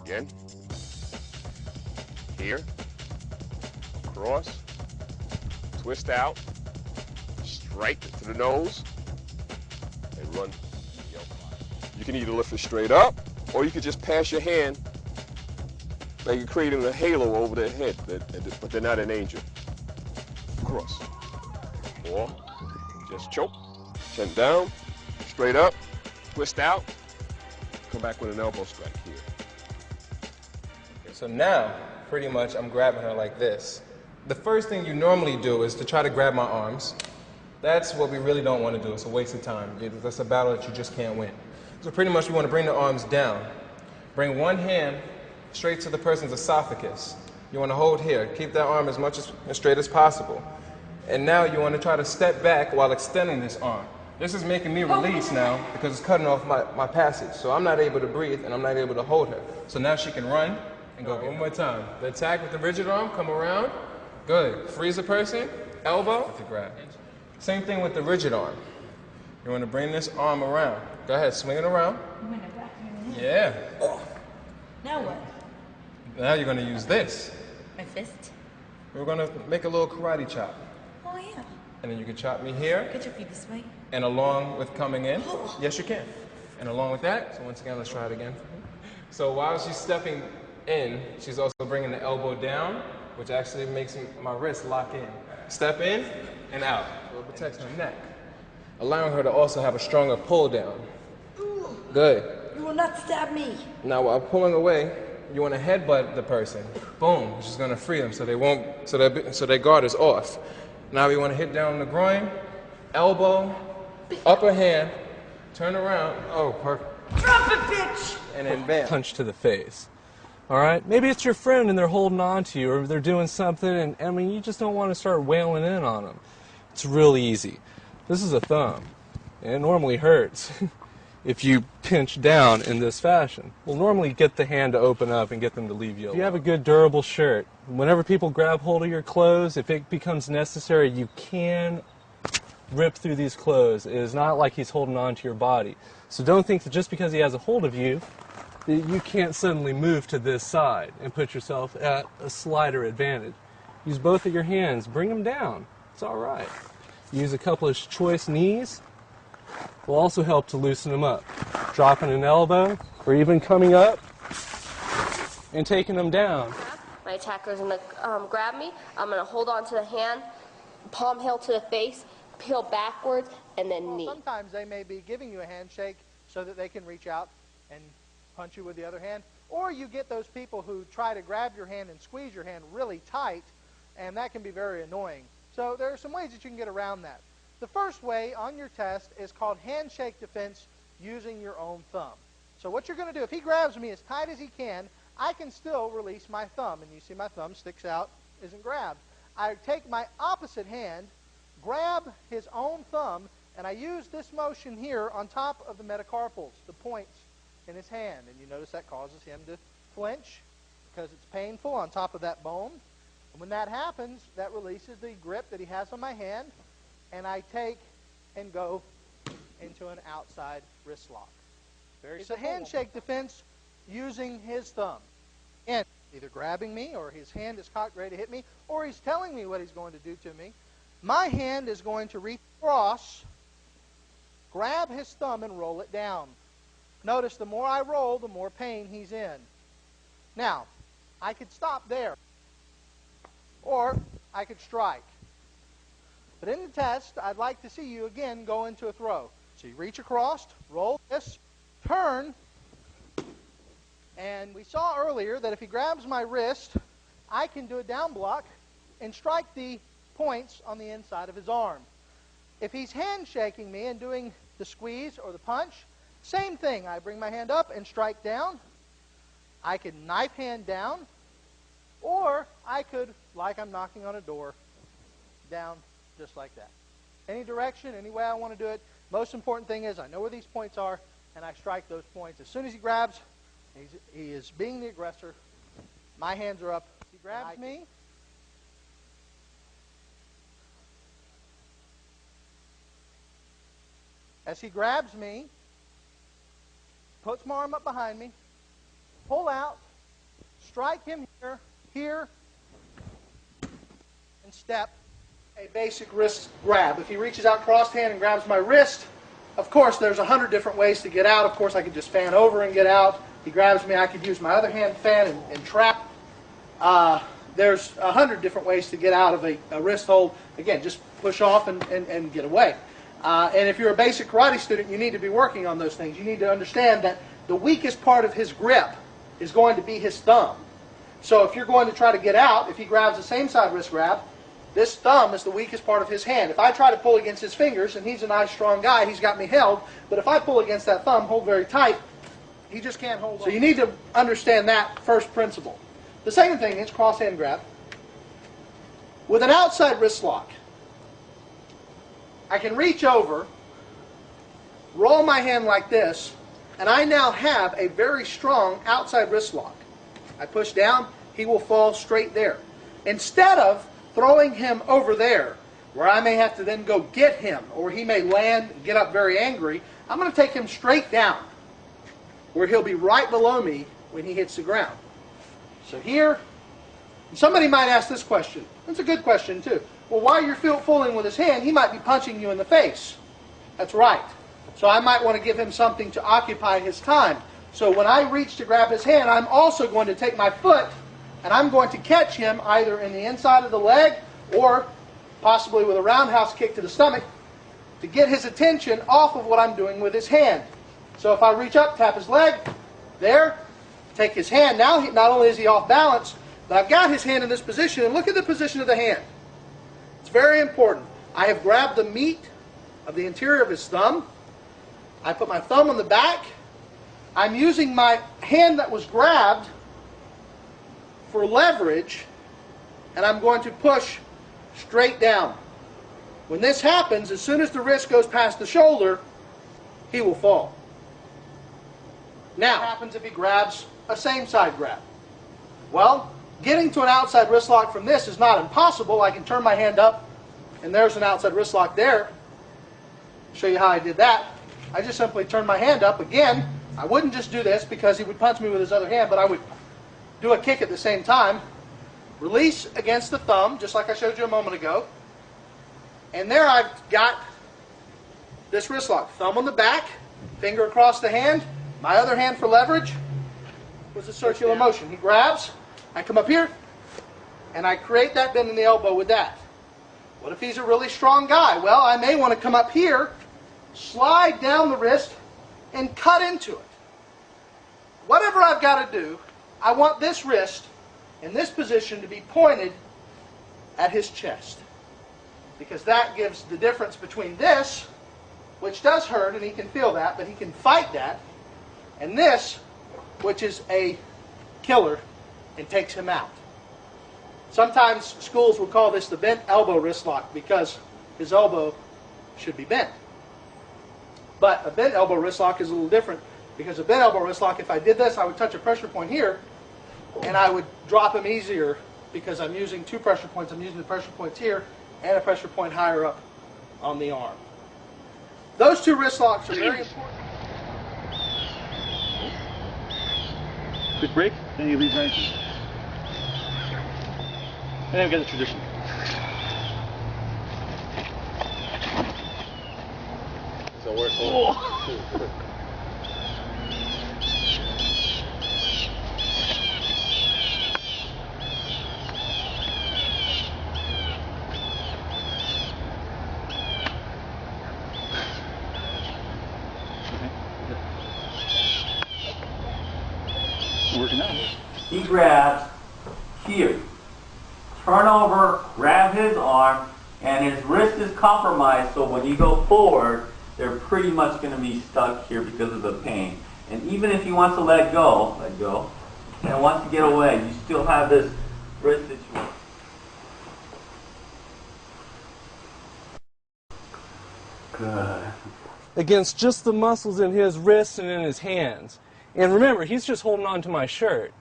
Again. Here. Cross. Twist out. Strike to the nose. And run. You can either lift it straight up, or you could just pass your hand like you're creating a halo over their head, but they're not an angel. Cross. Or just choke. Chin down. Straight up. Twist out. Come back with an elbow strike here. So now, pretty much, I'm grabbing her like this. The first thing you normally do is to try to grab my arms. That's what we really don't want to do. It's a waste of time. That's a battle that you just can't win. So pretty much we want to bring the arms down. Bring one hand straight to the person's esophagus. You want to hold here. Keep that arm as straight as possible. And now you want to try to step back while extending this arm. This is making me release now because it's cutting off my passage. So I'm not able to breathe and I'm not able to hold her. So now she can run and go. One more time. The attack with the rigid arm, come around. Good. Freeze the person, elbow, to grab. Same thing with the rigid arm. You want to bring this arm around. Go ahead, swing it around. Yeah. Now what? Now you're going to use this. My fist? We're going to make a little karate chop. Oh, yeah. And then you can chop me here. Get your feet this way. And along with coming in. Yes, you can. And along with that, so once again, let's try it again. So while she's stepping in, she's also bringing the elbow down, which actually makes my wrist lock in. Step in and out. So it protects her neck, allowing her to also have a stronger pull down. Good. You will not stab me. Now while pulling away, you want to headbutt the person. Boom, which is going to free them so they won't, so their guard is off. Now we want to hit down on the groin, elbow, upper hand, turn around. Oh, perfect. Drop it, bitch! And then bam. Punch to the face. All right? Maybe it's your friend and they're holding on to you or they're doing something and I mean, you just don't want to start wailing in on them. It's really easy. This is a thumb. And it normally hurts if you pinch down in this fashion. We'll normally get the hand to open up and get them to leave you alone. If you have a good durable shirt, whenever people grab hold of your clothes, if it becomes necessary, you can rip through these clothes. It is not like he's holding on to your body. So don't think that just because he has a hold of you, that you can't suddenly move to this side and put yourself at a slighter advantage. Use both of your hands. Bring them down. It's all right. Use a couple of choice knees. Will also help to loosen them up. Dropping an elbow, or even coming up and taking them down. My attacker's going to grab me. I'm going to hold on to the hand, palm heel to the face, peel backwards, and then knee. Sometimes they may be giving you a handshake so that they can reach out and punch you with the other hand. Or you get those people who try to grab your hand and squeeze your hand really tight, and that can be very annoying. So there are some ways that you can get around that. The first way on your test is called handshake defense using your own thumb. So what you're going to do, if he grabs me as tight as he can, I can still release my thumb. And you see my thumb sticks out, isn't grabbed. I take my opposite hand, grab his own thumb, and I use this motion here on top of the metacarpals, the points in his hand. And you notice that causes him to flinch because it's painful on top of that bone. And when that happens, that releases the grip that he has on my hand, and I take and go into an outside wrist lock. It's a handshake defense using his thumb. And either grabbing me, or his hand is cocked ready to hit me, or he's telling me what he's going to do to me. My hand is going to reach across, grab his thumb, and roll it down. Notice the more I roll, the more pain he's in. Now, I could stop there, or I could strike. But in the test, I'd like to see you again go into a throw. So you reach across, roll this, turn, and we saw earlier that if he grabs my wrist, I can do a down block and strike the points on the inside of his arm. If he's hand shaking me and doing the squeeze or the punch, same thing. I bring my hand up and strike down. I could knife hand down, or I could, like I'm knocking on a door, down just like that. Any direction, any way I want to do it. Most important thing is I know where these points are, and I strike those points. As soon as he grabs, he is being the aggressor. My hands are up. He grabs me. As he grabs me, puts my arm up behind me, pull out, strike him here, here, and step. A basic wrist grab. If he reaches out crossed hand and grabs my wrist, of course there's 100 different ways to get out. Of course I could just fan over and get out. He grabs me, I could use my other hand fan and trap. There's 100 different ways to get out of a wrist hold. Again, just push off and get away. And if you're a basic karate student, you need to be working on those things. You need to understand that the weakest part of his grip is going to be his thumb. So if you're going to try to get out, if he grabs the same side wrist grab, this thumb is the weakest part of his hand. If I try to pull against his fingers, and he's a nice strong guy, he's got me held, but if I pull against that thumb, hold very tight, he just can't hold on. So you need to understand that first principle. The second thing is cross hand grab. With an outside wrist lock, I can reach over, roll my hand like this, and I now have a very strong outside wrist lock. I push down, he will fall straight there. Instead of throwing him over there, where I may have to then go get him, or he may land and get up very angry, I'm going to take him straight down, where he'll be right below me when he hits the ground. So here, somebody might ask this question. It's a good question too. Well, while you're fooling with his hand, he might be punching you in the face. That's right. So I might want to give him something to occupy his time. So when I reach to grab his hand, I'm also going to take my foot and I'm going to catch him either in the inside of the leg or possibly with a roundhouse kick to the stomach to get his attention off of what I'm doing with his hand. So if I reach up, tap his leg, there, take his hand. Now, not only is he off balance, but I've got his hand in this position, and look at the position of the hand. It's very important. I have grabbed the meat of the interior of his thumb. I put my thumb on the back. I'm using my hand that was grabbed for leverage, and I'm going to push straight down. When this happens, as soon as the wrist goes past the shoulder, he will fall. Now, what happens if he grabs a same side grab? Well, getting to an outside wrist lock from this is not impossible. I can turn my hand up, and there's an outside wrist lock there. Show you how I did that. I just simply turn my hand up again. I wouldn't just do this because he would punch me with his other hand, but I would do a kick at the same time. Release against the thumb, just like I showed you a moment ago. And there I've got this wrist lock. Thumb on the back, finger across the hand, my other hand for leverage was a circular motion. He grabs, I come up here, and I create that bend in the elbow with that. What if he's a really strong guy? Well, I may want to come up here, slide down the wrist, and cut into it. Whatever I've got to do, I want this wrist in this position to be pointed at his chest. Because that gives the difference between this, which does hurt and he can feel that, but he can fight that, and this, which is a killer and takes him out. Sometimes schools will call this the bent elbow wrist lock because his elbow should be bent. But a bent elbow wrist lock is a little different because a bent elbow wrist lock, if I did this, I would touch a pressure point here and I would drop him easier because I'm using two pressure points. I'm using the pressure points here and a pressure point higher up on the arm. Those two wrist locks are very important. Quick break, then you leave right. And then we got the tradition. So we're working out. He grabs here, turn over, grab his arm, and his wrist is compromised, so when you go forward, they're pretty much going to be stuck here because of the pain. And even if he wants to let go, and wants to get away, you still have this wrist situation. Good. Against just the muscles in his wrists and in his hands. And remember, he's just holding on to my shirt.